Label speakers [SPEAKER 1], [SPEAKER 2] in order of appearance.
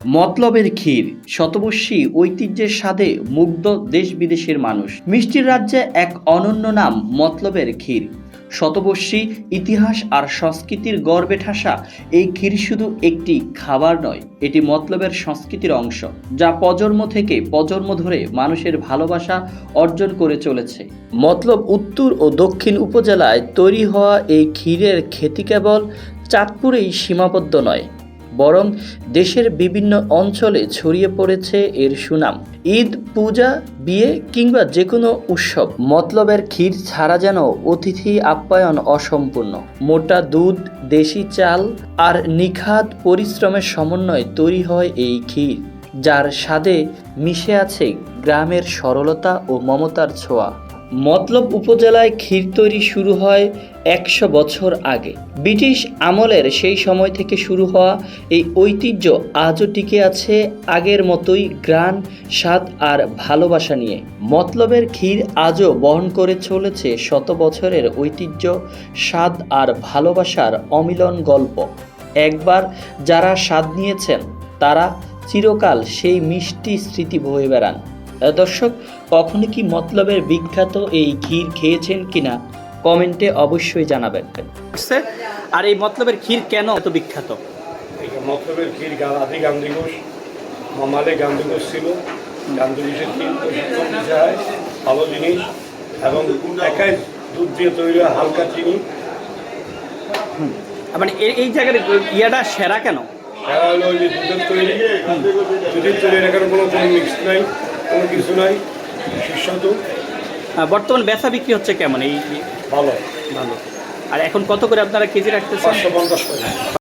[SPEAKER 1] মতলবের ক্ষীর শতবর্ষী ঐতিহ্যের স্বাদে মুগ্ধ দেশ বিদেশের মানুষ। মিষ্টির রাজ্যে এক অনন্য নাম মতলবের ক্ষীর। শতবর্ষী ইতিহাস আর সংস্কৃতির গর্বে ঠাসা এই ক্ষীর শুধু একটি খাবার নয়, এটি মতলবের সংস্কৃতির অংশ, যা প্রজন্ম থেকে প্রজন্ম ধরে মানুষের ভালোবাসা অর্জন করে চলেছে। মতলব উত্তর ও দক্ষিণ উপজেলায় তৈরি হওয়া এই ক্ষীরের খ্যাতি কেবল চাঁদপুরেই সীমাবদ্ধ নয়, বরং দেশের বিভিন্ন অঞ্চলে ছড়িয়ে পড়েছে এর সুনাম। ঈদ, পূজা, বিয়ে কিংবা যে কোনো উৎসব, মতলবের ক্ষীর ছাড়া যেন অতিথি আপ্যায়ন অসম্পূর্ণ। মোটা দুধ, দেশি চাল আর নিখাদ পরিশ্রমের সমন্বয়ে তৈরি হয় এই ক্ষীর, যার স্বাদে মিশে আছে গ্রামের সরলতা ও মমতার ছোঁয়া। মতলব উপজেলায় ক্ষীর তৈরি শুরু হয় 100 বছর আগে। ব্রিটিশ আমলের সেই সময় থেকে শুরু হওয়া এই ঐতিহ্য আজও টিকে আছে আগের মতোই ঘ্রাণ, স্বাদ আর ভালোবাসা নিয়ে। মতলবের ক্ষীর আজও বহন করে চলেছে শত বছরের ঐতিহ্য, স্বাদ আর ভালোবাসার অমিলন গল্প। একবার যারা স্বাদ নিয়েছেন তারা চিরকাল সেই মিষ্টি স্মৃতি বয়ে বেড়ান। দর্শক, কখনো কি মতলবের বিখ্যাত এই ক্ষীর খেয়েছেন কিনা কমেন্টে অবশ্যই জানাবেন। আর এই মতলবের ক্ষীর কেন এত বিখ্যাত?
[SPEAKER 2] মতলবের ক্ষীর আদি গান্ধী ঘোষ, মামালে গান্ধী ঘোষ ছিল। গান্ধী ঘোষের ক্ষীর প্রশিক্ষণ দিতে হয়, ভালো জিনিস এবং একাই দুধ দিয়ে তৈরি হয়, হালকা চিনি।
[SPEAKER 1] মানে এই জায়গার ইয়াটা সেরা কেন?
[SPEAKER 2] সেরা হলো ওই যে দুধের তৈরি, এখানে কোনো মিক্স নাই, কোনো কিছু নাই, সুস্বাদু।
[SPEAKER 1] বর্তমান বেচা বিক্রি হচ্ছে কেমন? এই
[SPEAKER 2] ভালো
[SPEAKER 1] ভালো। আর এখন কত করে আপনারা কেজি রাখতেছেন?
[SPEAKER 2] 550 টাকা।